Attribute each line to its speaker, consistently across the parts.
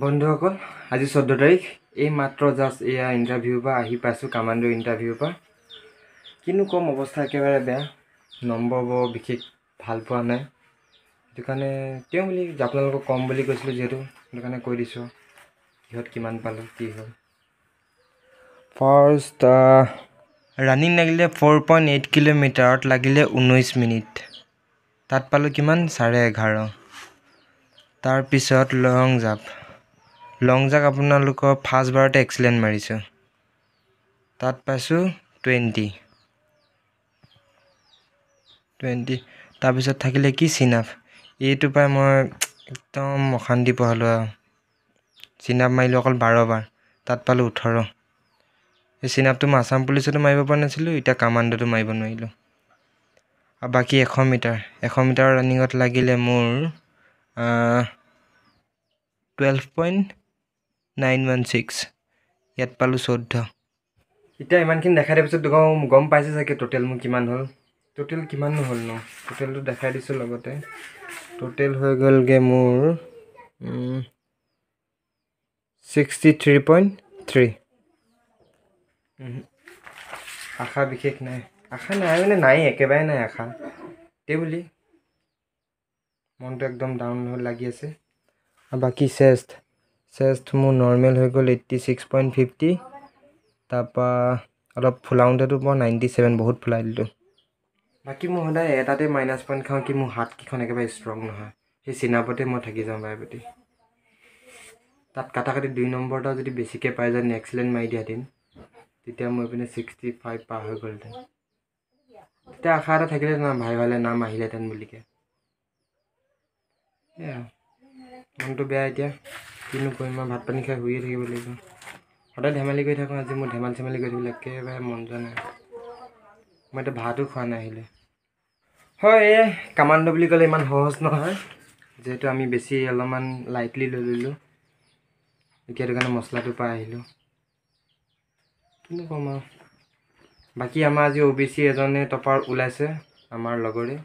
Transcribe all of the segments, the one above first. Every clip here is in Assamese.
Speaker 1: বন্ধুসকল আজি 14 তাৰিখ এই মাত্ৰ জাস্ট এয়া ইণ্টাৰভিউ পৰা আহি পাইছোঁ কামাণ্ডো ইণ্টাৰভিউ পৰা কিনো কম অৱস্থা একেবাৰে বেয়া নম্বৰ বৰ বিশেষ ভাল পোৱা নাই সেইটো কাৰণে তেওঁ বুলি আপোনালোকক কম বুলি কৈছিলোঁ যেহেতু সেইটো কাৰণে কৈ দিছোঁ কিহত কিমান পালোঁ কি হ'ল ফাৰ্ষ্ট ৰানিং লাগিলে 4.8 কিলোমিটাৰত লাগিলে 19 মিনিট তাত পালোঁ কিমান 11.5 তাৰপিছত লং জাম্প আপোনালোকৰ ফাৰ্ষ্ট বাৰতে এক্সিলেণ্ট মাৰিছোঁ তাত পাইছোঁ 20 তাৰপিছত থাকিলে কি চিনাপ এইটো পাই মই একদম অশান্তি পালোঁ চিনাপ মাৰিলোঁ অকল 12 বাৰ তাত পালোঁ 18 এই চিনাপটো মই আছাম পুলিচতো মাৰিব পৰা নাছিলোঁ এতিয়া কামাণ্ডোটো মাৰিব নোৱাৰিলোঁ আৰু বাকী 100 মিটাৰ ৰানিঙত লাগিলে মোৰ 12.916 ইয়াত পালোঁ 14 এতিয়া ইমানখিনি দেখাই দিয়াৰ পিছত গম পাইছে চাগে টোটেল মোৰ কিমান হ'ল টোটেল কিমাননো হ'ল ন টোটেলটো দেখাই দিছোঁ লগতে টোটেল হৈ গ'লগৈ মোৰ 63.3 আশা বিশেষ নাই আশা নাই মানে নাই একেবাৰে নাই আশা তেও বুলি মনটো একদম ডাউন হৈ লাগি আছে আৰু বাকী চেষ্ট মোৰ নৰ্মেল হৈ গ'ল 86.50 তাৰপৰা অলপ ফুলাওঁতেতো মই 97 বহুত ফুলাই দিলোঁ বাকী মই সদায় এটাতে মাইনাছ পইণ্ট খাওঁ কি মোৰ হাতকেইখন একেবাৰে ষ্ট্ৰং নহয় সেই চিনাপতে মই থাকি যাওঁ বাৰে তাত কাটি 2 নম্বৰটা যদি বেছিকৈ পাই যায় এক্সিলেণ্ট মাৰি দিয়াহেঁতেন তেতিয়া মই এইপিনে 65 পাৰ হৈ গ'লহেঁতেন তেতিয়া আশা এটা থাকিলে ভালে নাম আহিলেহেঁতেন বুলিকে এয়া মনটো বেয়া এতিয়া কিনো কৰিম মই ভাত পানী খাই শুয়ে থাকিব লাগিব সদায় ধেমালি কৰি থাকোঁ আজি মোৰ ধেমালি কৰি থাকিবলৈ একেবাৰে মন যোৱা নাই মই এতিয়া ভাতো খোৱা নাই আহিলে হয় এই কামাণ্ডো বুলি ক'লে ইমান সহজ নহয় যিহেতু আমি বেছি অলপমান লাইটলি লৈ ল'লোঁ এতিয়া সেইটো কাৰণে মছলাটো পাই আহিলোঁ কিনো ক'ম আৰু বাকী আমাৰ আজি OBC এজনে টপাৰ ওলাইছে আমাৰ লগৰে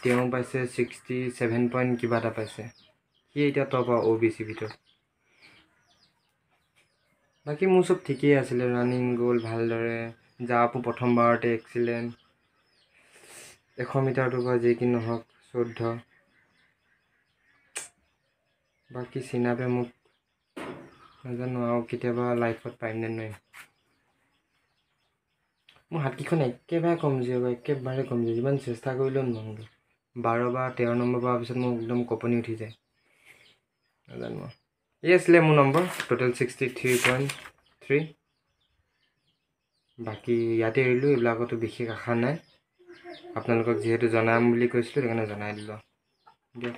Speaker 1: তেওঁ পাইছে 67 পইণ্ট কিবা এটা পাইছে সি এতিয়া টপাৰ OBC ভিতৰত বাকী মোৰ চব ঠিকেই আছিলে ৰানিং গ'ল ভালদৰে জাপো প্ৰথমবাৰতে এক্সিলেণ্ট 100 মিটাৰটো বা যি কি নহওক 14 বাকী চিনাপে মোক নাজানো আৰু কেতিয়াবা লাইফত পাৰিম নে নোৱাৰিম মোৰ হাতকেইখন একেবাৰে কমজোৰি যিমান চেষ্টা কৰিলেও নহ'ব 12 বা 13 নম্বৰ পোৱাৰ পিছত মোৰ একদম কঁপনি উঠি যায় নাজানো এই আছিলে মোৰ নম্বৰ টোটেল 63.3 বাকী ইয়াতে এৰিলোঁ এইবিলাকতো বিশেষ আশা নাই আপোনালোকক যিহেতু জনাম বুলি কৈছিলোঁ সেইকাৰণে জনাই দিলোঁ দিয়ক